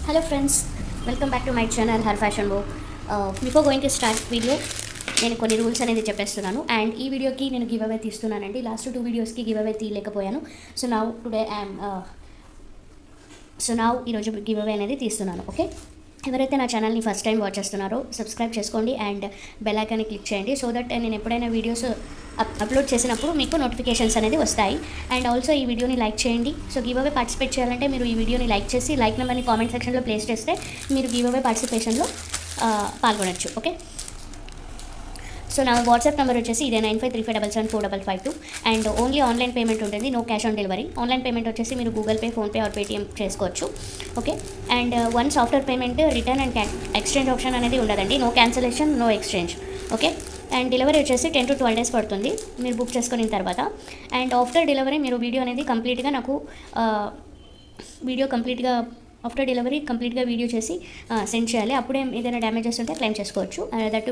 Hello friends, welcome back to my channel Her Fashion Wo. Before going to start video, నేను కొన్ని rules అనేది చెప్పేస్తున్నాను and ఈ వీడియోకి నేను గివ్ అవే తీస్తున్నానండి. లాస్ట్ 2 వీడియోస్కి గివ్ అవే తీయలేకపోయాను. సో నౌ ఈరోజు గివ్ అవే అనేది తీస్తున్నాను. ఓకే, ఎవరైతే నా ఛానల్ని ఫస్ట్ టైం వాచ్ చేస్తున్నారో సబ్స్క్రైబ్ చేసుకోండి అండ్ బెల్ ఐకాన్ని క్లిక్ చేయండి. సో దట్ నేను ఎప్పుడైనా వీడియోస్ అప్లోడ్ చేసినప్పుడు మీకు నోటిఫికేషన్స్ అనేది వస్తాయి. అండ్ ఆల్సో ఈ వీడియోని లైక్ చేయండి. సో గివ్ అవే పార్టిసిపేట్ చేయాలంటే మీరు ఈ వీడియోని లైక్ చేసి లైక్ నెంబర్ని కామెంట్ సెక్షన్లో ప్లేస్ చేస్తే మీరు గివ్ అవే పార్టిసిపేషన్లో పాల్గొనవచ్చు. ఓకే, సో నా వాట్సాప్ నెంబర్ వచ్చేసి ఇదే 9535774552 అండ్ ఓన్లీ ఆన్లైన్ పేమెంట్ ఉంటుంది, no cash on delivery. Online payment వచ్చేసి మీరు Google Pay, PhonePe or Paytm చేసుకోవచ్చు. Okay, and once after payment return and exchange option అనేది ఉండదండి, no cancellation, no exchange. Okay, and delivery వచ్చేసి 10 to 12 days పడుతుంది మీరు book చేసుకున్న తర్వాత. అండ్ ఆఫ్టర్ డెలివరీ మీరు వీడియో అనేది కంప్లీట్గా నాకు ఆఫ్టర్ డెలివరీ కంప్లీట్గా వీడియో చేసి సెండ్ చేయాలి. అప్పుడే ఏదైనా డ్యామేజెస్ ఉంటే క్లెయిమ్ చేసుకోవచ్చు. That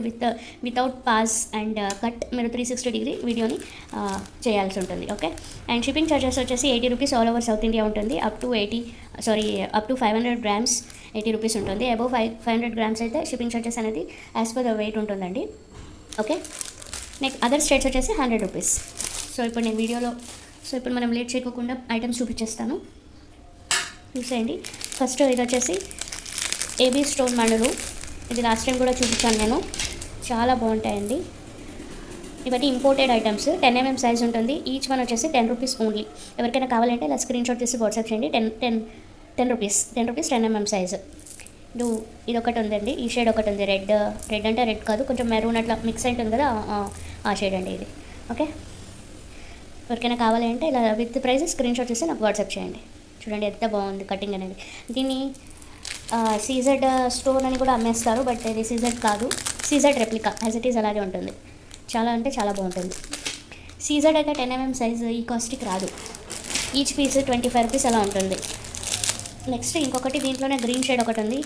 without pass and cut మీరు 360 degree వీడియోని చేయాల్సి ఉంటుంది. ఓకే, అండ్ షిప్పింగ్ ఛార్జెస్ వచ్చేసి 80 rupees all over south India ఉంటుంది. అప్ టు 500 grams 80 rupees ఉంటుంది. అబౌవ్ 500 grams అయితే షిప్పింగ్ ఛార్జెస్ అనేది యాజ్ పర్ ద వెయిట్ ఉంటుందండి. ఓకే, నెక్స్ట్ అదర్ స్టేట్స్ వచ్చేసి 100 rupees. సో ఇప్పుడు మనం లేట్ చేయకుండా ఐటమ్స్ చూపించేస్తాను, చూసేయండి. ఫస్ట్ ఇది వచ్చేసి ఏబీ స్టోన్ మణులు. ఇది లాస్ట్ టైం కూడా చూపించాను నేను, చాలా బాగుంటాయండి. ఇవన్నీ ఇంపోర్టెడ్ ఐటమ్స్, 10 mm సైజ్ ఉంటుంది. ఈచ్ వన్ వచ్చేసి 10 rupees ఓన్లీ. ఎవరికైనా కావాలంటే ఇలా స్క్రీన్ షాట్ తీసి వాట్సాప్ చేయండి. 10 rupees 10 mm సైజ్. ఇది ఒకటి ఉందండి, ఈ షేడ్ ఒకటి ఉంది, రెడ్ అంటే రెడ్ కాదు, కొంచెం మెరూన్ అట్లా మిక్స్ అయి ఉంటుంది కదా, ఆ షేడ్ అండి ఇది. ఓకే, ఎవరికైనా కావాలంటే ఇలా విత్ ప్రైస్ స్క్రీన్ షాట్ చేసి నాకు వాట్సాప్ చేయండి. చూడండి ఎంత బాగుంది కటింగ్ అనేది. దీన్ని సీజెడ్ స్టోన్ అని కూడా అమ్మేస్తారు, బట్ ఇది సీజెడ్ కాదు, CZ replica as it is అలాగే ఉంటుంది. చాలా అంటే చాలా బాగుంటుంది. సీజెడ్ అయితే 10 mm సైజ్ ఈ కాస్ట్కి రాదు. ఈచ్ పీస్ 25 rupees అలా ఉంటుంది. నెక్స్ట్ ఇంకొకటి దీంట్లోనే గ్రీన్ షేడ్ ఒకటి ఉంది.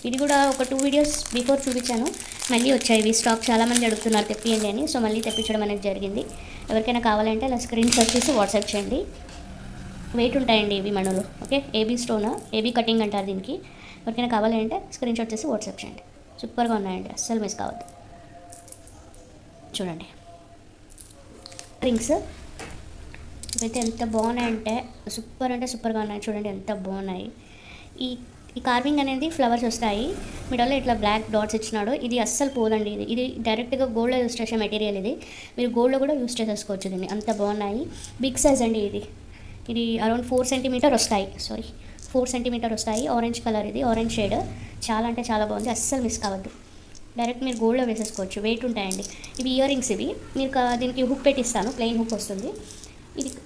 ఇది కూడా ఒక 2 videos బిఫోర్ చూపించాను, మళ్ళీ వచ్చాయి ఇవి స్టాక్. చాలామంది అడుగుతున్నారు తెప్పియండి అని, సో మళ్ళీ తెప్పించడం అనేది జరిగింది. ఎవరికైనా కావాలంటే అలా స్క్రీన్ షాట్ చేసి వాట్సాప్ చేయండి. వెయిట్ ఉంటాయండి ఇవి మణులు. Okay, AB stone, AB cutting అంటారు దీనికి. ఎవరికైనా కావాలంటే స్క్రీన్ షాట్ చేసి వాట్సాప్ చేయండి. సూపర్గా ఉన్నాయండి, అస్సలు మిస్ కావద్దు. చూడండి రింగ్స్ ఇవైతే ఎంత బాగున్నాయంటే అంటే సూపర్గా ఉన్నాయి. చూడండి ఎంత బాగున్నాయి. ఈ కార్వింగ్ అనేది ఫ్లవర్స్ వస్తాయి, మిడల్లో ఇట్లా బ్లాక్ డాట్స్ ఇచ్చినాడు. ఇది అస్సలు పోదండి. ఇది డైరెక్ట్గా గోల్డ్లో యూస్ చేసే మెటీరియల్. ఇది మీరు గోల్డ్లో కూడా యూస్ చేసేసుకోవచ్చు దీన్ని, అంత బాగున్నాయి. బిగ్ సైజ్ అండి ఇది అరౌండ్ 4 cm వస్తాయి. 4 cm వస్తాయి. ఆరెంజ్ కలర్, ఇది ఆరెంజ్ షేడ్. చాలా అంటే చాలా బాగుంది, అస్సలు మిస్ కావద్దు. డైరెక్ట్ మీరు గోల్డ్లో వేసేసుకోవచ్చు. వెయిట్ ఉంటాయండి ఇవి. ఇయర్ రింగ్స్ ఇవి. మీరు దీనికి హుక్ పెట్టిస్తాను, ప్లెయిన్ హుక్ వస్తుంది.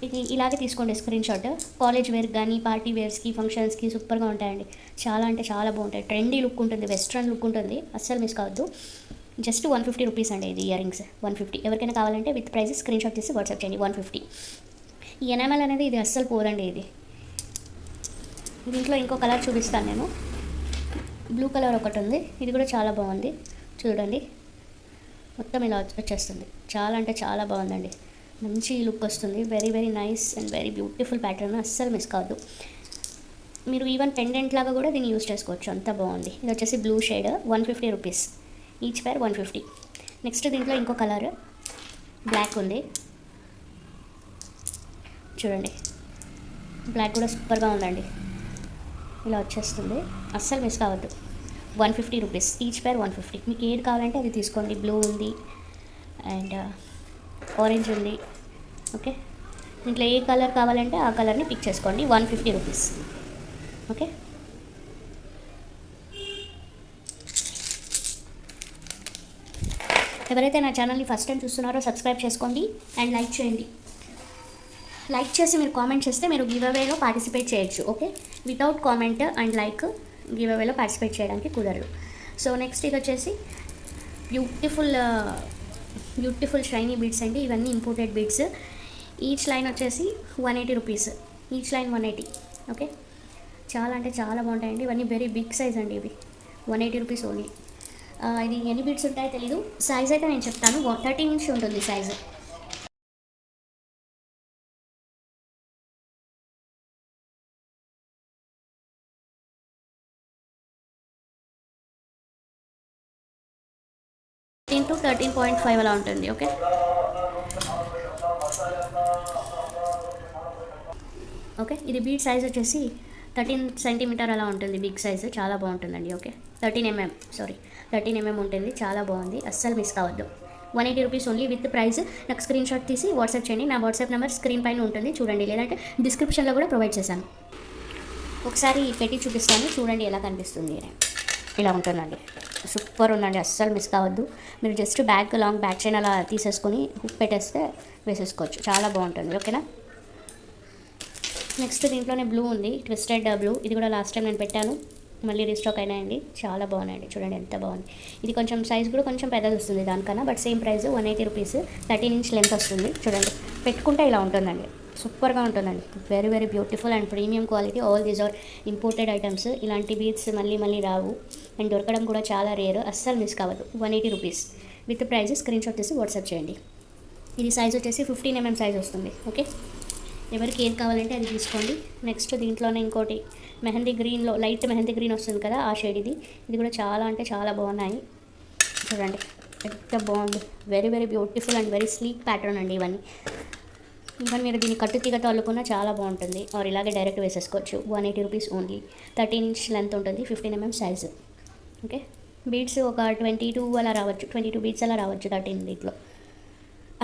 ఇది ఇలాగే తీసుకోండి స్క్రీన్ షాట్. కాలేజ్ వేర్ కానీ పార్టీ వేర్స్కి, ఫంక్షన్స్కి సూపర్గా ఉంటాయండి. చాలా అంటే చాలా బాగుంటాయి. ట్రెండీ లుక్ ఉంటుంది, వెస్ట్రన్ లుక్ ఉంటుంది, అస్సలు మిస్ కావద్దు. జస్ట్ 150 rupees అండి ఇది ఇయర్ రింగ్స్. 150. ఎవరికైనా కావాలంటే విత్ ప్రైస్ స్క్రీన్ షాట్ తీసి వాట్సాప్ చేయండి. 150. ఈ ఎనామెల్ అనేది ఇది అస్సలు పోదండి. దీంట్లో ఇంకో కలర్ చూపిస్తాను నేను. బ్లూ కలర్ ఒకటి ఉంది, ఇది కూడా చాలా బాగుంది. చూడండి మొత్తం ఇలా వచ్చేస్తుంది. చాలా అంటే చాలా బాగుందండి, మంచి లుక్ వస్తుంది. Very very nice and very beautiful pattern, అస్సలు మిస్ కావద్దు. మీరు ఈవెన్ పెండెంట్ లాగా కూడా దీన్ని యూస్ చేసుకోవచ్చు, అంత బాగుంది. ఇది వచ్చేసి బ్లూ షేడ్, 150 rupees ఈచ్ పేర్, 150. నెక్స్ట్ దీంట్లో ఇంకో కలర్ బ్లాక్ ఉంది, చూడండి బ్లాక్ కూడా సూపర్గా ఉందండి. ఇలా వచ్చేస్తుంది, అస్సలు మిస్ కావద్దు. 150 rupees ఈచ్ పేర్, 150. మీకు ఏది కావాలంటే అది తీసుకోండి. బ్లూ ఉంది అండ్ ఆరెంజ్ ఉంది. ఓకే, దీంట్లో ఏ కలర్ కావాలంటే ఆ కలర్ని పిక్ చేసుకోండి. 150 rupees. ఓకే, ఎవరైతే నా ఛానల్ని ఫస్ట్ టైం చూస్తున్నారో సబ్స్క్రైబ్ చేసుకోండి అండ్ లైక్ చేయండి. లైక్ చేసి మీరు కామెంట్ చేస్తే మీరు గివ్ అవేలో పార్టిసిపేట్ చేయొచ్చు. Okay, without comment and like give అవేలో పార్టిసిపేట్ చేయడానికి కుదరదు. సో నెక్స్ట్ ఇది వచ్చేసి బ్యూటిఫుల్ షైనీ బీడ్స్ అండి. ఇవన్నీ ఇంపోర్టెడ్ బీడ్స్. ఈచ్ లైన్ వచ్చేసి 180 rupees. Each line 180. ఓకే, చాలా అంటే చాలా బాగుంటాయండి. ఇవన్నీ వెరీ బిగ్ సైజ్ అండి. ఇవి 180 rupees ఓన్లీ. ఇది ఎన్ని బీడ్స్ ఉంటాయో తెలీదు, సైజ్ అయితే నేను చెప్తాను. 13 inch ఉంటుంది సైజు. to 13.5 అలా ఉంటుంది. Okay, okay. ఇది బీడ్ సైజ్ వచ్చేసి 13 సెంటీమీటర్ అలా ఉంటుంది. బిగ్ సైజు చాలా బాగుంటుందండి. ఓకే, 13 mm ఉంటుంది. చాలా బాగుంది, అస్సలు మిస్ కావద్దు. 180 రూపీస్ ఓన్లీ విత్ ప్రైస్. నాకు స్క్రీన్ షాట్ తీసి వాట్సాప్ చేయండి. నా వాట్సాప్ నెంబర్ స్క్రీన్ పైన ఉంటుంది చూడండి, లేదంటే డిస్క్రిప్షన్లో కూడా ప్రొవైడ్ చేశాను. ఒకసారి పెట్టి చూపిస్తాను చూడండి ఎలా కనిపిస్తుంది. ఇలా ఉంటుందండి, సూపర్ ఉందండి, అస్సలు మిస్ కావద్దు. మీరు జస్ట్ లాంగ్ బ్యాక్ చైన్ అలా తీసేసుకొని హుక్ పెట్టేస్తే వేసేసుకోవచ్చు, చాలా బాగుంటుంది. ఓకేనా. నెక్స్ట్ దీంట్లోనే బ్లూ ఉంది, ట్విస్టెడ్ బ్లూ. ఇది కూడా లాస్ట్ టైం నేను పెట్టాను, మళ్ళీ రీస్టాక్ అయినాయండి. చాలా బాగున్నాయండి, చూడండి ఎంత బాగుంది. ఇది కొంచెం సైజ్ కూడా కొంచెం పెద్దది వస్తుంది దానికన్నా, but same price 180 rupees. 13 inch length వస్తుంది. చూడండి, పెట్టుకుంటే ఇలా ఉంటుందండి, సూపర్గా ఉంటుందండి. Very very beautiful and premium quality. All these are imported items. ఇలాంటి బీడ్స్ మళ్ళీ రావు అండ్ దొరకడం కూడా చాలా రేర్. అస్సలు మిస్ కావద్దు. 180 rupees with price. Screen shot తీసి వాట్సాప్ చేయండి. ఇది సైజ్ వచ్చేసి 15 mm సైజ్ వస్తుంది. ఓకే, ఎవరికి ఏది కావాలంటే అది తీసుకోండి. నెక్స్ట్ దీంట్లోనే ఇంకోటి మెహందీ గ్రీన్లో, లైట్ మెహందీ గ్రీన్ వస్తుంది కదా, ఆ షేడ్ ఇది. ఇది కూడా చాలా అంటే చాలా బాగున్నాయి. చూడండి ఎంత బాగుంది. Very very beautiful and very sleek pattern అండి ఇవన్నీ. ఇంకా మీరు దీన్ని కట్టు తీగతో అల్లుకున్నా చాలా బాగుంటుంది, ఆర్ ఇలాగే డైరెక్ట్ వేసేసుకోవచ్చు. 180 రూపీస్ ఓన్లీ. 13 ఇంచ్ లెంత్ ఉంటుంది, 15 mm సైజు. ఓకే, బీడ్స్ ఒక 22 అలా రావచ్చు, 22 బీడ్స్ అలా రావచ్చు 13 దీంట్లో.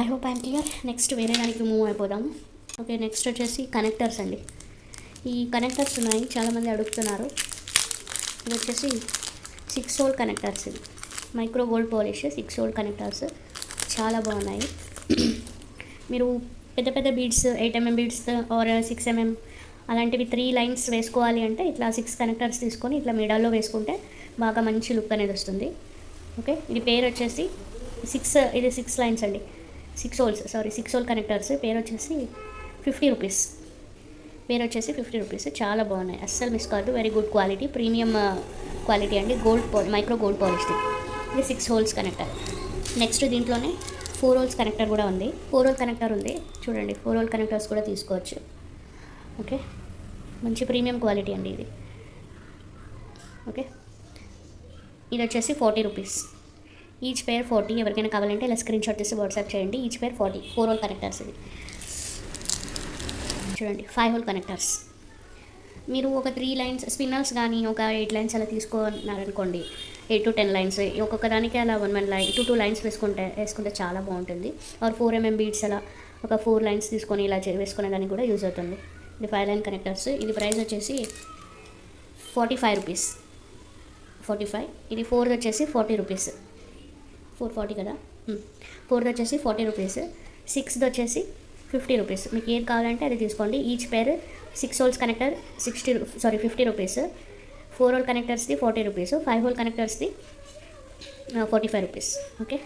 I hope I'm clear. Next వేరే దానికి మూవ్ అయిపోదాము. ఓకే, నెక్స్ట్ వచ్చేసి కనెక్టర్స్ అండి. ఈ కనెక్టర్స్ ఉన్నాయి, చాలామంది అడుగుతున్నారు. ఇది వచ్చేసి 6 హోల్ కనెక్టర్స్. ఇది micro gold polish 6 hole connectors, చాలా బాగున్నాయి. మీరు పెద్ద పెద్ద beads 8 mm beads or 6 mm అలాంటివి 3 లైన్స్ వేసుకోవాలి అంటే ఇట్లా 6 కనెక్టర్స్ తీసుకొని ఇట్లా మిడాల్లో వేసుకుంటే బాగా మంచి లుక్ అనేది వస్తుంది. ఓకే, ఇది పేరు వచ్చేసి 6 లైన్స్ అండి, 6 హోల్ కనెక్టర్స్. పేరు వచ్చేసి 50 రూపీస్. చాలా బాగున్నాయి, అస్సలు మిస్ కాదు. Very good quality, premium quality అండి. Micro gold polish. ఇది 6 హోల్స్ కనెక్టర్. నెక్స్ట్ దీంట్లోనే 4 హోల్స్ కనెక్టర్ కూడా ఉంది. 4 హోల్ కనెక్టర్ ఉంది చూడండి, 4 హోల్ కనెక్టర్స్ కూడా తీసుకోవచ్చు. ఓకే, మంచి ప్రీమియం క్వాలిటీ అండి ఇది. ఓకే, ఇది వచ్చేసి 40 రూపీస్. ఈచ్ పేర్ 40. ఎవరికైనా కావాలంటే ఇలా స్క్రీన్ షాట్ తీసి వాట్సాప్ చేయండి. ఈచ్ పేర్ 40. 4 హోల్ కనెక్టర్స్. ఇది చూడండి, 5 హోల్ కనెక్టర్స్. మీరు ఒక 3 లైన్స్ స్పిన్నర్స్ కానీ ఒక 8 లైన్స్ అలా తీసుకున్నారనుకోండి, 8 to 10 లైన్స్, ఒక్కొక్క దానికి అలా 1 లైన్ 2 లైన్స్ వేసుకుంటే చాలా బాగుంటుంది. ఆర్ 4 mm బీడ్స్ అలా ఒక 4 లైన్స్ తీసుకొని ఇలా వేసుకునే దానికి కూడా యూజ్ అవుతుంది. ఇది 5 లైన్ కనెక్టర్స్. ఇది ప్రైస్ వచ్చేసి 45 రూపీస్. 45. ఇది 4 వచ్చేసి 40 రూపీస్. 440 కదా. 4 వచ్చేసి 40 రూపీస్. 6 వచ్చేసి 50 రూపీస్. మీకు ఏది కావాలంటే అది తీసుకోండి. Each pair 6 holes connector 50 rupees. 4 hole కనెక్టర్స్ది 40 రూపీస్. 5 హోల్ కనెక్టర్స్ది 45 రూపీస్. ఓకే,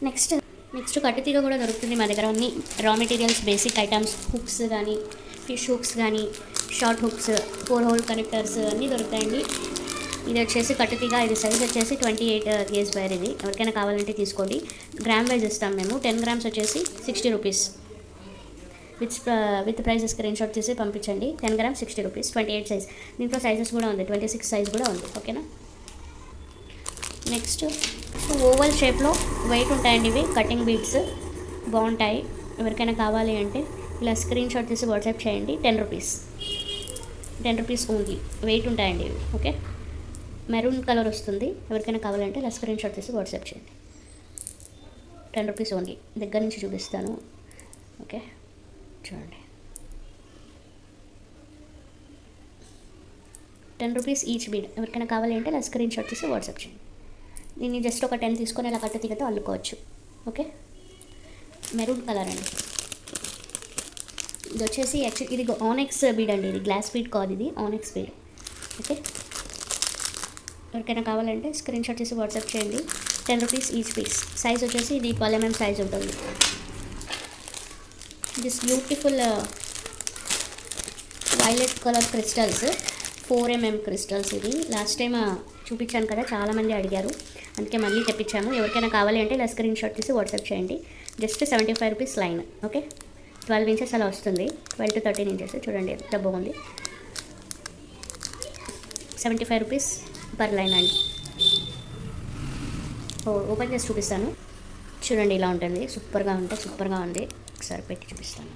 నెక్స్ట్ కట్టుతీగ కూడా దొరుకుతుంది మా దగ్గర. అన్ని raw materials, basic items, hooks కానీ, ఫిష్ హుక్స్ కానీ, షార్ట్ హుక్స్, 4 హోల్ కనెక్టర్స్ అన్నీ దొరుకుతాయండి. ఇది వచ్చేసి కట్టుతీగ. ఇది సైజ్ వచ్చేసి 28 gauge వైర్. ఇది ఎవరికైనా కావాలంటే తీసుకోండి. గ్రామ్ వైజ్ ఇస్తాం మేము. 10 grams వచ్చేసి 60 rupees. With price screen shot తీసి పంపించండి. 10 grams 60 రూపీస్. 28 సైజ్. దీంట్లో సైజెస్ కూడా ఉంది, 26 సైజ్ కూడా ఉంది. ఓకేనా. నెక్స్ట్ ఓవల్ షేప్లో వెయిట్ ఉంటాయండి ఇవి కటింగ్ బీడ్స్, బాగుంటాయి. ఎవరికైనా కావాలి అంటే ఇలా స్క్రీన్ షాట్ తీసి వాట్సాప్ చేయండి. 10 రూపీస్ ఓన్లీ. వెయిట్ ఉంటాయండి ఇవి. ఓకే, మెరూన్ కలర్ వస్తుంది. ఎవరికైనా కావాలంటే ఇలా స్క్రీన్ షాట్ తీసి వాట్సాప్ చేయండి. 10 రూపీస్ ఓన్లీ. దగ్గర నుంచి చూపిస్తాను. ఓకే, చూడండి, 10 రూపీస్ ఈచ్ బీడ్. ఎవరికైనా కావాలి అంటే ఇలా స్క్రీన్ షాట్ తీసి వాట్సాప్ చేయండి. దీన్ని జస్ట్ ఒక 10 తీసుకొని ఇలా కట్టుతీగతో అల్లుకోవచ్చు. ఓకే, మెరూన్ కలర్ అండి. ఇది వచ్చేసి ఇది ఆనెక్స్ బీడ్ అండి. ఇది గ్లాస్ బీడ్ కాదు, ఇది ఆనెక్స్ బీడ్. ఓకే, ఎవరికైనా కావాలంటే స్క్రీన్ షాట్ తీసి వాట్సాప్ చేయండి. 10 రూపీస్ ఈచ్ పీస్. సైజ్ వచ్చేసి ఇది 12 mm సైజ్ ఉంటుంది. This beautiful violet colour crystals, 4 mm crystals. ఇది లాస్ట్ టైం చూపించాను కదా, చాలామంది అడిగారు, అందుకే మళ్ళీ తెప్పించాను. ఎవరికైనా కావాలి అంటే ఇలా స్క్రీన్ షాట్ తీసి వాట్సాప్ చేయండి. Just 75 rupees line. Okay, 12 inches అలా వస్తుంది. 12 to 13 ఇంచెస్. చూడండి ఎంత బాగుంది. 75 రూపీస్ పర్ లైన్ అండి. ఓపెన్ చేసి చూపిస్తాను. చూడండి ఇలా ఉంటుంది, సూపర్గా ఉంది. ఒకసారి పెట్టి చూపిస్తాను.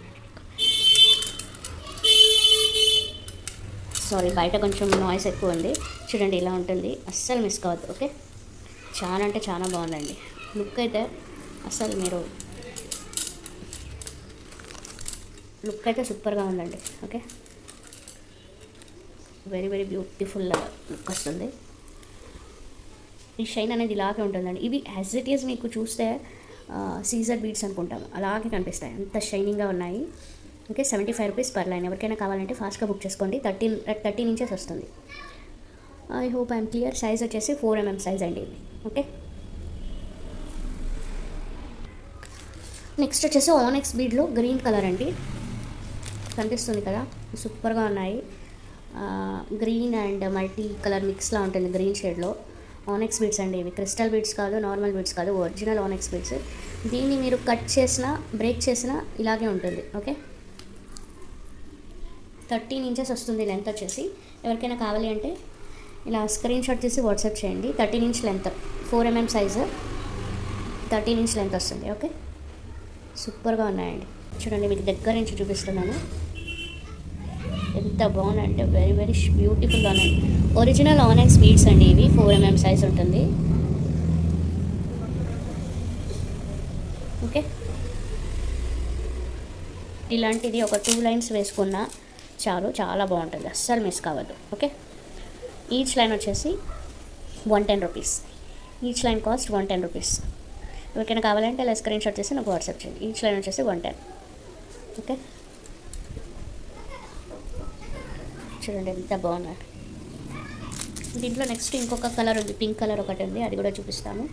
సారీ, బయట కొంచెం నాయిస్ ఎక్కువ ఉంది. చూడండి ఇలా ఉంటుంది, అస్సలు మిస్ కావద్దు. ఓకే, చాలా అంటే చాలా బాగుందండి. లుక్ అయితే అస్సలు మీరు లుక్ అయితే సూపర్గా ఉందండి. Okay, very very beautiful look వస్తుంది. ఈ షైన్ అనేది ఇలాగే ఉంటుందండి. ఇవి యాజ్ ఇట్ ఈజ్ మీకు చూస్తే సీజర్ బీడ్స్ అనుకుంటాం, అలాగే కనిపిస్తాయి, అంత షైనింగ్గా ఉన్నాయి. Okay, 75 rupees per line. ఎవరికైనా కావాలంటే ఫాస్ట్గా బుక్ చేసుకోండి. 13 ఇంచెస్ వస్తుంది. I hope I'm clear. Size వచ్చేసి 4mm సైజ్ అండి ఇది. ఓకే, నెక్స్ట్ వచ్చేసి ఆనెక్స్ బీడ్లో గ్రీన్ కలర్ అండి, కనిపిస్తుంది కదా, సూపర్గా ఉన్నాయి. గ్రీన్ అండ్ మల్టీ కలర్ మిక్స్లా ఉంటుంది, గ్రీన్ షేడ్లో. ఆనెక్స్ బీడ్స్ అండి ఇవి, క్రిస్టల్ బీడ్స్ కాదు, నార్మల్ బీడ్స్ కాదు, ఒరిజినల్ ఆనెక్స్ బీడ్స్. దీన్ని మీరు కట్ చేసినా బ్రేక్ చేసినా ఇలాగే ఉంటుంది. ఓకే, 13 ఇంచెస్ వస్తుంది లెంత్ వచ్చేసి. ఎవరికైనా కావాలి అంటే ఇలా స్క్రీన్ షాట్ తీసి వాట్సాప్ చేయండి. 13 inch length, 4mm size, 13 inch length వస్తుంది. ఓకే, సూపర్గా ఉన్నాయండి. చూడండి, మీకు దగ్గర నుంచి చూపిస్తున్నాను, ఎంత బాగున్నాయంటే వెరీ వెరీ బ్యూటిఫుల్గా ఉన్నాయి. ఒరిజినల్ ఆనెక్స్ బీడ్స్ అండి ఇవి, 4mm సైజ్ ఉంటుంది. ఓకే, ఇలాంటిది ఒక 2 లైన్స్ వేసుకున్నా చాలు, చాలా బాగుంటుంది, అస్సలు మిస్ కావద్దు. ఓకే, ఈచ్ లైన్ వచ్చేసి 110 rupees. Each line cost 110 rupees. ఎవరికైనా కావాలంటే ఇలా స్క్రీన్ షాట్ చేసి నాకు వాట్సాప్ చేయండి. ఈచ్ లైన్ వచ్చేసి 110. ఓకే, చూడండి ఎంత బాగున్నారు. దీంట్లో నెక్స్ట్ ఇంకొక కలర్ ఉంది, పింక్ కలర్ ఒకటి ఉంది, అది కూడా చూపిస్తాను.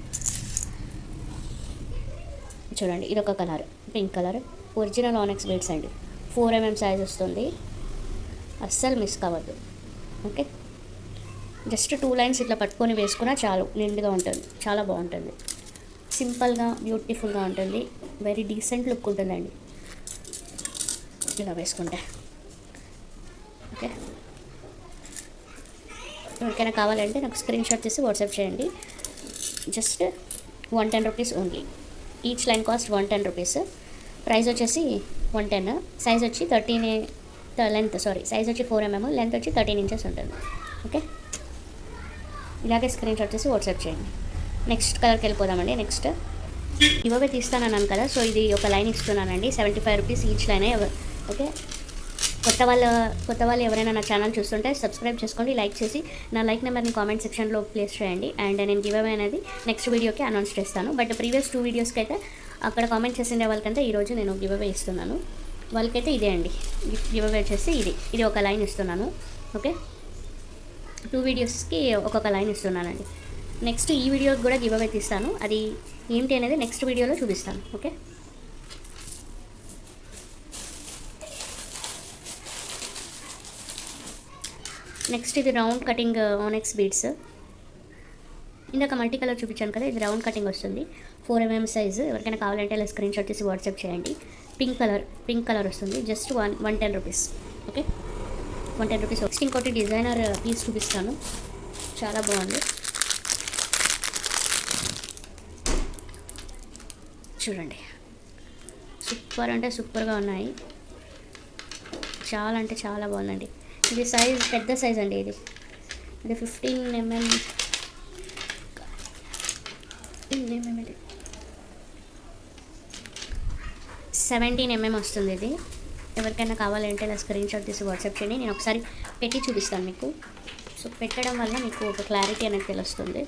చూడండి, ఇదొక colour, pink colour, original ఆనెక్స్ beads అండి, 4mm సైజ్ వస్తుంది, అస్సలు మిస్ కావద్దు. ఓకే, జస్ట్ 2 లైన్స్ ఇట్లా పట్టుకొని వేసుకున్నా చాలు, నిండుగా ఉంటుంది, చాలా బాగుంటుంది, సింపుల్గా బ్యూటిఫుల్గా ఉంటుంది, వెరీ డీసెంట్ లుక్ ఉంటుందండి ఇలా వేసుకుంటే. ఓకే, ఎవరికైనా కావాలంటే నాకు స్క్రీన్ షాట్ తీసి వాట్సాప్ చేయండి. Just 110 rupees only. Each line cost 110 rupees. Price వచ్చేసి 110. సైజ్ వచ్చి 13 లెంత్, సైజ్ వచ్చి 4mm, లెంత్ వచ్చి 13 ఇంచెస్ ఉంటుంది. ఓకే, ఇలాగే స్క్రీన్ షాట్ చేసి వాట్సాప్ చేయండి. నెక్స్ట్ కలర్కి వెళ్ళిపోదామండి. నెక్స్ట్ ఇవే తీస్తానన్నాను కదా, సో ఇది ఒక లైన్ ఇస్తున్నానండి, 75 రూపీస్ ఈచ్ లైన్. ఓకే, కొత్త వాళ్ళు ఎవరైనా నా ఛానల్ చూస్తుంటే సబ్స్క్రైబ్ చేసుకోండి, లైక్ చేసి నా లైక్ నెంబర్ని కామెంట్ సెక్షన్లో ప్లేస్ చేయండి. అండ్ నేను గివ్ అవే అనేది నెక్స్ట్ వీడియోకి అనౌన్స్ చేస్తాను. బట్ ప్రీవియస్ 2 వీడియోస్కి అయితే అక్కడ కామెంట్ చేసిన వాళ్ళకంటే ఈరోజు నేను గివ్ అవే ఇస్తున్నాను. వాళ్ళకైతే ఇదే అండి గివ్ అవే వచ్చేసి ఇది ఒక లైన్ ఇస్తున్నాను. ఓకే, 2 వీడియోస్కి ఒక్కొక్క లైన్ ఇస్తున్నానండి. నెక్స్ట్ ఈ వీడియోకి కూడా గివ్ అవే తీస్తాను, అది ఏంటి అనేది నెక్స్ట్ వీడియోలో చూపిస్తాను. ఓకే, నెక్స్ట్ ఇది రౌండ్ కటింగ్ ఆనెక్స్ బీడ్స్. ఇందాక మల్టీ కలర్ చూపించాను కదా, ఇది రౌండ్ కటింగ్ వస్తుంది, 4mm సైజు. ఎవరికైనా కావాలంటే ఇలా స్క్రీన్ షాట్ తీసి వాట్సాప్ చేయండి. పింక్ కలర్ వస్తుంది, just 110 rupees. Okay, 110 rupees. Next ఇంకోటి డిజైనర్ పీస్ చూపిస్తాను, చాలా బాగుంది. చూడండి, సూపర్ అంటే సూపర్గా ఉన్నాయి, చాలా అంటే చాలా బాగుందండి. ఇది సైజ్ పెద్ద సైజ్ అండి, ఇది 15mm, 17mm వస్తుంది ఇది. ఎవరికైనా కావాలంటే ఇలా స్క్రీన్ షాట్ తీసి వాట్సాప్ చేయండి, నేను ఒకసారి పెట్టి చూపిస్తాను మీకు. సో పెట్టడం వల్ల మీకు ఒక క్లారిటీ అనేది తెలుస్తుంది.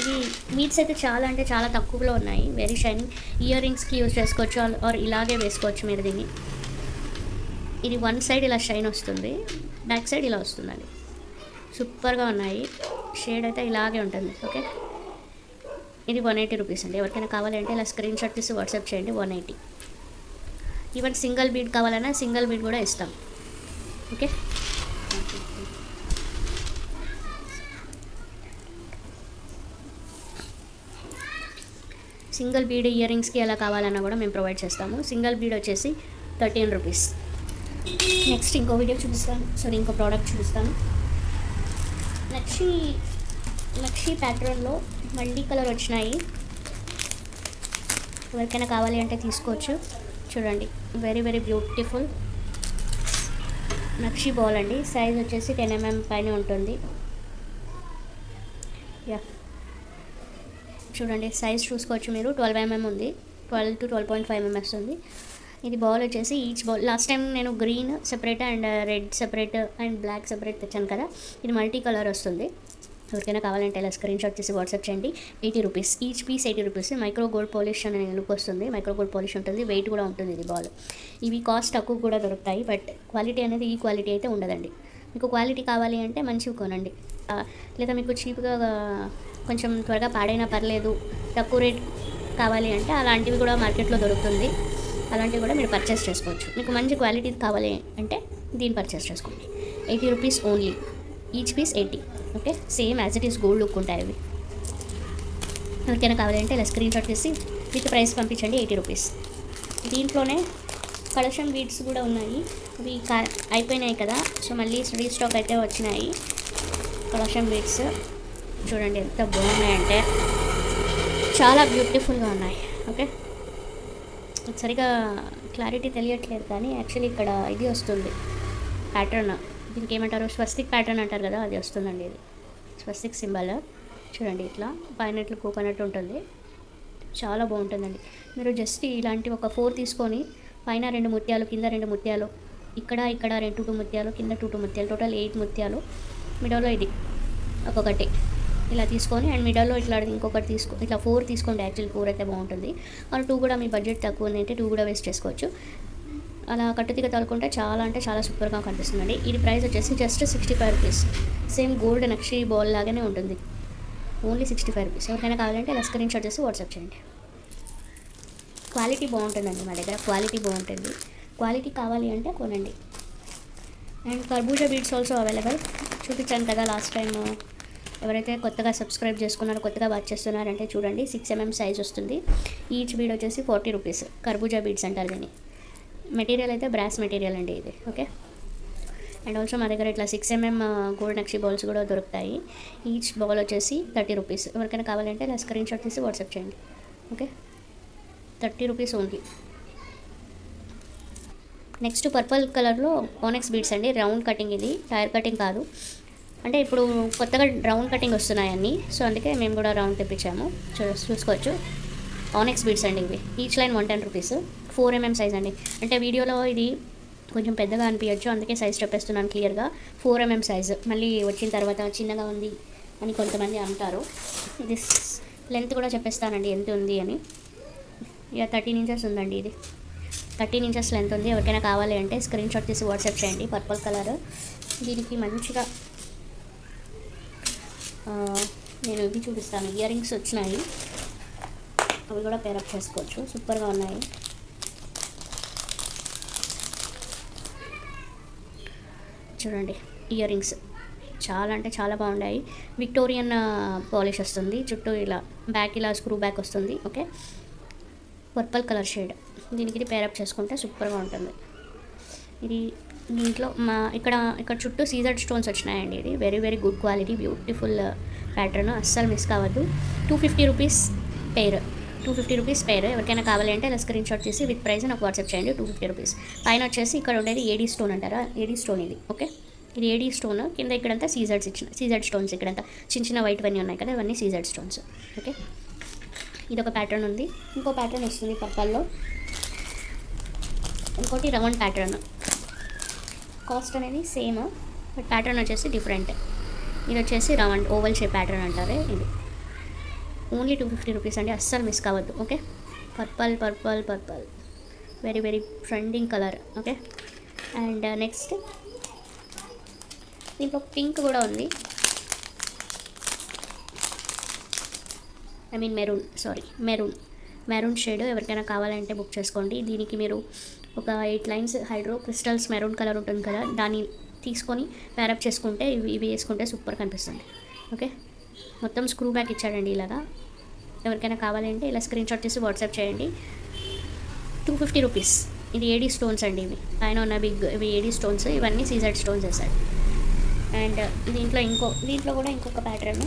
ఇది బీడ్స్ అయితే చాలా అంటే చాలా తక్కువలో ఉన్నాయి, వెరీ షైనింగ్. ఇయర్ రింగ్స్కి యూజ్ చేసుకోవచ్చు, ఆర్ ఇలాగే వేసుకోవచ్చు మీరు దీన్ని. ఇది 1 సైడ్ ఇలా షైన్ వస్తుంది, బ్యాక్ సైడ్ ఇలా వస్తుందండి, సూపర్గా ఉన్నాయి. షేడ్ అయితే ఇలాగే ఉంటుంది. ఓకే, ఇది 180 రూపీస్ అండి. ఎవరికైనా కావాలంటే ఇలా స్క్రీన్ షాట్ తీసి వాట్సాప్ చేయండి, 180. ఈవెన్ సింగిల్ బీడ్ కావాలన్నా సింగిల్ బీడ్ కూడా ఇస్తాం. ఓకే, సింగిల్ బీడ్ ఇయర్ రింగ్స్కి ఎలా కావాలన్నా కూడా మేము ప్రొవైడ్ చేస్తాము. సింగిల్ బీడ్ వచ్చేసి 13 రూపీస్. నెక్స్ట్ ఇంకో వీడియో చూపిస్తాను, ఇంకో ప్రోడక్ట్ చూపిస్తాను. నక్షి ప్యాటర్న్లో మల్టీ కలర్ వచ్చినాయి. ఎవరికైనా కావాలి అంటే తీసుకోవచ్చు. చూడండి, వెరీ వెరీ బ్యూటిఫుల్ నక్షి బాల్ అండి. సైజ్ వచ్చేసి 10 mm పైన ఉంటుంది. యా, చూడండి సైజ్ చూసుకోవచ్చు మీరు. 12 mm ఉంది, 12 to 12.5 mm వస్తుంది. ఇది బాల్ వచ్చేసి ఈచ్ బాల్, లాస్ట్ టైం నేను green separate and red separate and black separate తెచ్చాను కదా, ఇది మల్టీ కలర్ వస్తుంది. ఎవరికైనా కావాలంటే ఇలా స్క్రీన్ షాట్ చేసి వాట్సాప్ చేయండి. 80 rupees each piece, 80 rupees. Micro gold polish అనే లుక్ వస్తుంది, మైక్రో గోల్డ్ పాలిష్ ఉంటుంది, వెయిట్ కూడా ఉంటుంది ఇది బాల్. ఇవి కాస్ట్ తక్కువ కూడా దొరుకుతాయి, బట్ క్వాలిటీ అనేది ఈ క్వాలిటీ అయితే ఉండదండి. మీకు క్వాలిటీ కావాలి అంటే మంచివి కొనండి, లేదా మీకు చీప్గా కొంచెం త్వరగా పాడైనా పర్లేదు తక్కువ రేట్ కావాలి అంటే అలాంటివి కూడా మార్కెట్లో దొరుకుతుంది. అలాంటివి కూడా మీరు పర్చేస్ చేసుకోవచ్చు. మీకు మంచి క్వాలిటీ కావాలి అంటే దీన్ని పర్చేస్ చేసుకోండి. 80 rupees only, each piece 80. Okay, same as it is gold look ఉంటాయి అవి. ఎవరికైనా కావాలంటే ఇలా స్క్రీన్ షాట్ తీసి విత్ ప్రైస్ పంపించండి. 80 రూపీస్. దీంట్లోనే కలెక్షన్ బీడ్స్ కూడా ఉన్నాయి. అవి అయిపోయినాయి కదా, సో మళ్ళీ రీస్టాక్ అయితే వచ్చినాయి కలెక్షన్ బీడ్స్. చూడండి ఎంత బాగున్నాయంటే, చాలా బ్యూటిఫుల్గా ఉన్నాయి. ఓకే, సరిగా క్లారిటీ తెలియట్లేదు కానీ యాక్చువల్లీ ఇక్కడ ఇది వస్తుంది ప్యాటర్న్, దీనికి ఏమంటారు, స్వస్తిక్ ప్యాటర్న్ అంటారు కదా, అది వస్తుందండి. ఇది స్వస్తిక్ సింబల్. చూడండి ఇట్లా పైన ఇట్లా కోకోనట్ ఉంటుంది, చాలా బాగుంటుందండి. మీరు జస్ట్ ఇలాంటి ఒక 4 తీసుకొని పైన 2 ముత్యాలు, కింద 2 ముత్యాలు, ఇక్కడ 2 ముత్యాలు, కింద 2 ముత్యాలు, టోటల్ 8 ముత్యాలు, మిడల్లో ఇది ఒక్కొక్కటి ఇలా తీసుకొని అండ్ మిడల్లో ఇట్లా ఇంకొకటి ఇట్లా 4 తీసుకోండి. యాక్చువల్లీ 4 అయితే బాగుంటుంది. అలా 2 కూడా మీ బడ్జెట్ తక్కువ ఉంది అంటే 2 కూడా వేస్ట్ చేసుకోవచ్చు. అలా కట్టుతిగ తలుకుంటే చాలా అంటే చాలా సూపర్గా కనిపిస్తుందండి. ఇది ప్రైస్ వచ్చేసి జస్ట్ 65 రూపీస్. సేమ్ గోల్డ్ నక్షి బాల్ లాగానే ఉంటుంది, ఓన్లీ 65 రూపీస్. ఎవరికైనా కావాలంటే ఇలా స్క్రీన్ షాట్ చేసి వాట్సాప్ చేయండి. క్వాలిటీ బాగుంటుందండి, మా దగ్గర క్వాలిటీ బాగుంటుంది. క్వాలిటీ కావాలి అంటే కొనండి. అండ్ కర్బూజా బీడ్స్ ఆల్సో అవైలబుల్. చూపించాను కదా లాస్ట్ టైం. ఎవరైతే కొత్తగా సబ్స్క్రైబ్ చేసుకున్నారో, కొత్తగా వాచ్ చేస్తున్నారంటే చూడండి, 6 mm సైజ్ వస్తుంది. ఈచ్ బీడ్ వచ్చేసి 40 రూపీస్. కర్బూజా బీడ్స్ అంటారు దీన్ని. మెటీరియల్ అయితే బ్రాస్ మెటీరియల్ అండి ఇది. ఓకే, అండ్ ఆల్సో మా దగ్గర ఇట్లా 6 mm గోల్డ్ నక్షి బాల్స్ కూడా దొరుకుతాయి. ఈచ్ బాల్ వచ్చేసి 30 రూపీస్. ఎవరికైనా కావాలంటే ఇలా స్క్రీన్ షాట్ తీసి వాట్సాప్ చేయండి. Okay, 30 rupees only. Next purple కలర్లో ఓనెక్స్ బీడ్స్ అండి. రౌండ్ కటింగ్, ఇది టైర్ కటింగ్ కాదు. అంటే ఇప్పుడు కొత్తగా రౌండ్ కటింగ్ వస్తున్నాయన్నీ, సో అందుకే మేము కూడా రౌండ్ తెప్పించాము. చూసుకోవచ్చు, ఆనెక్స్ బీడ్స్ అండి ఇవి. Each line 110 rupees. 4 mm size అండి. అంటే వీడియోలో ఇది కొంచెం పెద్దగా అనిపించచ్చు, అందుకే సైజ్ చెప్పేస్తున్నాను క్లియర్గా. 4 mm సైజు. మళ్ళీ వచ్చిన తర్వాత చిన్నగా ఉంది అని కొంతమంది అంటారు. ఇది లెంత్ కూడా చెప్పేస్తానండి ఎంత ఉంది అని. ఇక 13 inches ఉందండి ఇది. 13 inches లెంత్ ఉంది. ఎవరికైనా కావాలి అంటే స్క్రీన్ షాట్ తీసి వాట్సాప్ చేయండి. పర్పుల్ కలర్, దీనికి మంచిగా నేను ఇవి చూపిస్తాను. ఇయర్ రింగ్స్ వచ్చినాయి, అవి కూడా పేరప్ చేసుకోవచ్చు, సూపర్గా ఉన్నాయి. చూడండి ఇయర్ రింగ్స్ చాలా అంటే చాలా బాగున్నాయి. విక్టోరియన్ పాలిష్ వస్తుంది, చుట్టూ ఇలా బ్యాక్ ఇలా స్క్రూ బ్యాక్ వస్తుంది. ఓకే, పర్పుల్ కలర్ షేడ్, దీనికి ఇది పేరప్ చేసుకుంటే సూపర్గా ఉంటుంది. ఇది దీంట్లో ఇక్కడ చుట్టూ సీజర్డ్ స్టోన్స్ వచ్చినాయండి. ఇది very very good quality, beautiful pattern, అస్సలు మిస్ కావద్దు. 250 రూపీస్ పెయిర్, 250 రూపీస్ పెయిర్. ఎవరికైనా కావాలి అంటే ఇలా స్క్రీన్ షాట్ తీసి విత్ ప్రైస్ నాకు వాట్సాప్ చేయండి. 250 రూపీస్. పైన వచ్చేసి ఇక్కడ ఉండేది ఏడీ స్టోన్ అంటారా, ఏడీ స్టోన్ ఇది. ఓకే, ఇది ఏడీ స్టోన్. కింద ఇక్కడంతా సీజర్డ్ స్టోన్స్, ఇక్కడంతా చిన్న చిన్న వైట్ అన్నీ ఉన్నాయి కదా, ఇవన్నీ సీజర్డ్ స్టోన్స్. ఓకే, ఇది ఒక ప్యాటర్న్ ఉంది. ఇంకో ప్యాటర్న్ వస్తుంది పర్పల్లో, ఇంకోటి రౌండ్ ప్యాటర్న్. కాస్ట్ అనేది సేమ్, బట్ ప్యాటర్న్ వచ్చేసి డిఫరెంట్. ఇది వచ్చేసి రౌండ్ ఓవల్ షేప్ ప్యాటర్న్ అంటారే, ఇది ఓన్లీ 250 రూపీస్ అండి, అస్సలు మిస్ కావద్దు. Okay, purple purple purple, very very trending colour. Okay, and next దీంట్లో పింక్ కూడా ఉంది, ఐ మీన్ మెరూన్ షేడ్. ఎవరికైనా కావాలంటే బుక్ చేసుకోండి. దీనికి మీరు ఒక 8 lines hydro crystals maroon colour ఉంటుంది కదా, దాన్ని తీసుకొని ప్యారప్ చేసుకుంటే ఇవి వేసుకుంటే సూపర్ కనిపిస్తుంది. ఓకే, మొత్తం స్క్రూ బ్యాక్ ఇచ్చాడండి ఇలాగా. ఎవరికైనా కావాలంటే ఇలా స్క్రీన్ షాట్ తీసి వాట్సాప్ చేయండి. 250 రూపీస్. ఇది ఏడీ స్టోన్స్ అండి, ఇవి పైన ఉన్న ఇవి ఏడీ స్టోన్స్, ఇవన్నీ సీజర్డ్ స్టోన్స్ వేసాడు. అండ్ దీంట్లో కూడా ఇంకొక ప్యాటర్న్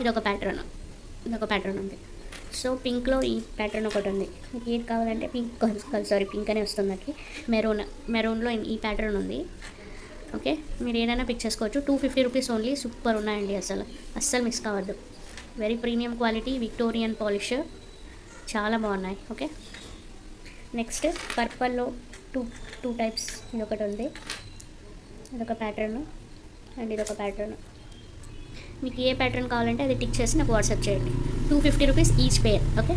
ఇదొక ప్యాటర్న్ ఉంది. సో పింక్లో ఈ ప్యాటర్న్ ఒకటి ఉంది. మీకు ఏది కావాలంటే పింక్ అనే వస్తుంది నాకు. మెరూన్లో ఈ ప్యాటర్న్ ఉంది. ఓకే, మీరు ఏదైనా పిక్ చేసుకోవచ్చు. 250 రూపీస్ ఓన్లీ. సూపర్ ఉన్నాయండి, అస్సలు మిస్ కావద్దు. Very premium quality Victorian polish, చాలా బాగున్నాయి. ఓకే, నెక్స్ట్ పర్పల్లో టూ టైప్స్. ఇదొకటి ఉంది, ఇదొక ప్యాటర్న్ అండ్ ఇదొక ప్యాటర్న్. మీకు ఏ ప్యాటర్న్ కావాలంటే అది టిక్ చేసి నాకు వాట్సాప్ చేయండి. 250 రూపీస్ ఈచ్ పేర్. ఓకే,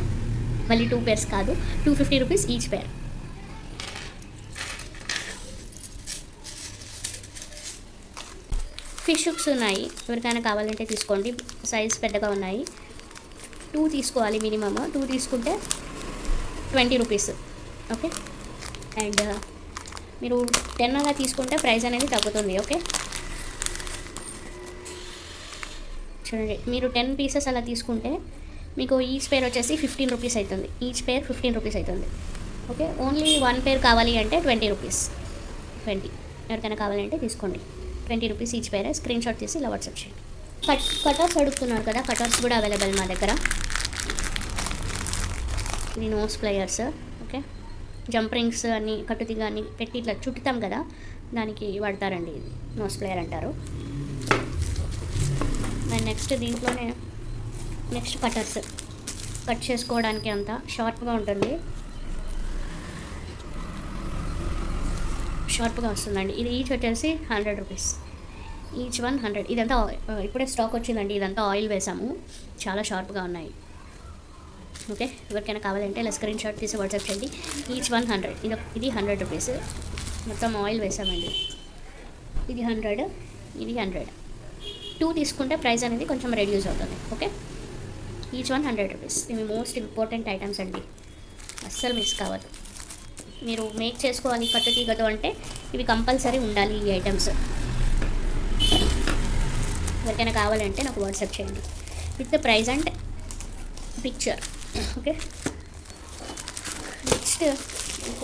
మళ్ళీ 2 పేర్స్ కాదు, 250 రూపీస్ ఈచ్ పేర్. ఫిష్ హుక్స్ ఉన్నాయి, ఎవరికైనా కావాలంటే తీసుకోండి. సైజ్ పెద్దగా ఉన్నాయి. 2 తీసుకోవాలి మినిమమ్. 2 తీసుకుంటే 20 రూపీస్. ఓకే, అండ్ మీరు 10 అలా తీసుకుంటే ప్రైస్ అనేది తగ్గుతుంది. ఓకే, చూడండి, మీరు 10 పీసెస్ అలా తీసుకుంటే మీకు ఈచ్ పేర్ వచ్చేసి 15 రూపీస్ అవుతుంది. ఈచ్ పేర్ 15 రూపీస్ అవుతుంది. ఓకే, ఓన్లీ 1 పేర్ కావాలి అంటే 20 రూపీస్. 20 ఎవరికైనా కావాలంటే తీసుకోండి. 20 రూపీస్ ఈచ్ పేర్. స్క్రీన్ షాట్ తీసి ఇలా వాట్సాప్ చేయండి. కటర్స్ అడుగుతున్నారు కదా, కటర్స్ కూడా అవైలబుల్ మా దగ్గర. ఇది nose pliers. Okay, jump rings అన్ని కట్టుతిగా అన్ని పెట్టి ఇట్లా చుట్టుతాం కదా, దానికి వాడతారండి. ఇది నోస్ ప్లేయర్ అంటారు. అండ్ నెక్స్ట్ కటర్స్, కట్ చేసుకోవడానికి అంతా షార్ప్గా ఉంటుంది, షార్ప్గా వస్తుందండి. ఇది ఈచ్ వచ్చేసి 100 రూపీస్. ఈచ్ 100. ఇదంతా ఇప్పుడే స్టాక్ వచ్చిందండి, ఇదంతా ఆయిల్ వేసాము, చాలా షార్ప్గా ఉన్నాయి. ఓకే, ఎవరికైనా కావాలంటే ఇలా స్క్రీన్ షాట్ తీసి వాట్సాప్ చేయండి. ఈచ్ 100. ఇది 100 రూపీస్. మొత్తం ఆయిల్ వేసామండి. ఇది 100, ఇది 100. 2 తీసుకుంటే ప్రైస్ అనేది కొంచెం రెడ్యూస్ అవుతుంది. Okay, each 100 rupees. ఇవి మోస్ట్ ఇంపార్టెంట్ ఐటమ్స్ అండి, అస్సలు మిస్ కావద్దు. మీరు మేక్ చేసుకోవాలి కట్టుతీగతో అంటే ఇవి కంపల్సరీ ఉండాలి, ఈ ఐటమ్స్. ఎవరికైనా కావాలంటే నాకు వాట్సాప్ చేయండి with price and picture. Okay, next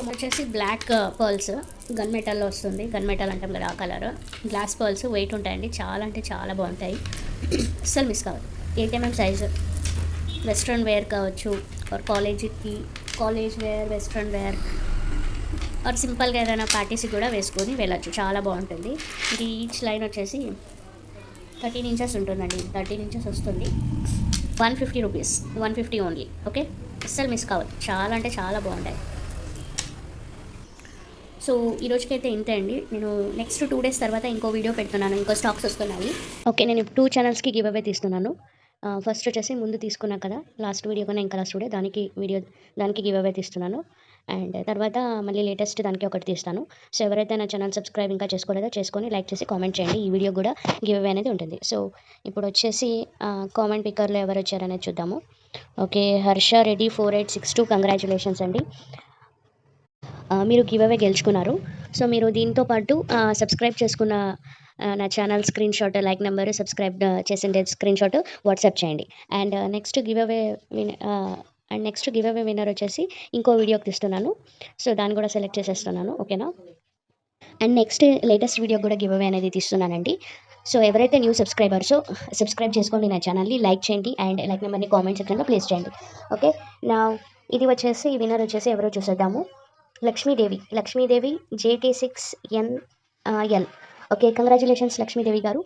వచ్చేసి బ్లాక్ పర్ల్స్, గన్ మెటల్లో వస్తుంది. గన్ మెటల్ అంటాం కదా, ఆ కలర్. గ్లాస్ పర్ల్స్ వెయిట్ ఉంటాయండి, చాలా అంటే చాలా బాగుంటాయి, అస్సలు మిస్ కావద్దు. 8mm size. వెస్ట్రన్ వేర్ కావచ్చు, or college wear, western wear, or సింపుల్గా ఏదైనా పార్టీస్కి కూడా వేసుకొని వెళ్ళచ్చు, చాలా బాగుంటుంది. ఇది ఈచ్ లైన్ వచ్చేసి 13 ఇంచెస్ ఉంటుందండి. 13 ఇంచెస్ వస్తుంది. 150 రూపీస్. 150 ఓన్లీ. ఓకే, అస్సలు మిస్ కావద్దు, చాలా అంటే చాలా బాగుంటాయి. సో ఈరోజుకైతే ఇంతే అండి. నేను నెక్స్ట్ 2 డేస్ తర్వాత ఇంకో వీడియో పెడుతున్నాను, ఇంకో స్టాక్స్ వస్తున్నాయి. ఓకే, నేను 2 ఛానల్స్కి గివ్ అవే తీస్తున్నాను. ఫస్ట్ వచ్చేసి ముందు తీసుకున్నా కదా, లాస్ట్ వీడియో కన్నా ఇంకా లాస్ట్ వీడియో దానికి గివ్ అవే తీస్తున్నాను. అండ్ తర్వాత మళ్ళీ లేటెస్ట్ దానికి ఒకటి తీస్తాను. సో ఎవరైతే నా ఛానల్ సబ్స్క్రైబ్ ఇంకా చేసుకోలేదో చేసుకొని లైక్ చేసి కామెంట్ చేయండి. ఈ వీడియో కూడా గివ్ అవే అనేది ఉంటుంది. సో ఇప్పుడు వచ్చేసి కామెంట్ పిక్కర్లో ఎవరు వచ్చారనేది చూద్దాము. ఓకే, హర్ష రెడ్డి 4862, కంగ్రాచులేషన్స్ అండి, మీరు గివ్ అవే గెలుచుకున్నారు. సో మీరు దీంతో పాటు సబ్స్క్రైబ్ చేసుకున్న నా channel screen shot, like number, subscribe చేసిన స్క్రీన్ షాట్ వాట్సాప్ చేయండి. And next give away winner వచ్చేసి ఇంకో వీడియోకి తీస్తున్నాను. సో దాన్ని కూడా సెలెక్ట్ చేసేస్తున్నాను. ఓకేనా, అండ్ నెక్స్ట్ లేటెస్ట్ వీడియో కూడా గివ్ అవే అనేది తీస్తున్నానండి. సో ఎవరైతే న్యూ సబ్స్క్రైబర్సో సబ్స్క్రైబ్ చేసుకోండి నా ఛానల్ని, లైక్ చేయండి అండ్ లైక్ నెంబర్ని కామెంట్ సెక్షన్లో ప్లేస్ చేయండి. ఓకే, నా ఇది వచ్చేసి విన్నర్ వచ్చేసి ఎవరో చూసేద్దాము. Lakshmidevi JT6NL. Okay, congratulations Lakshmidevi గారు.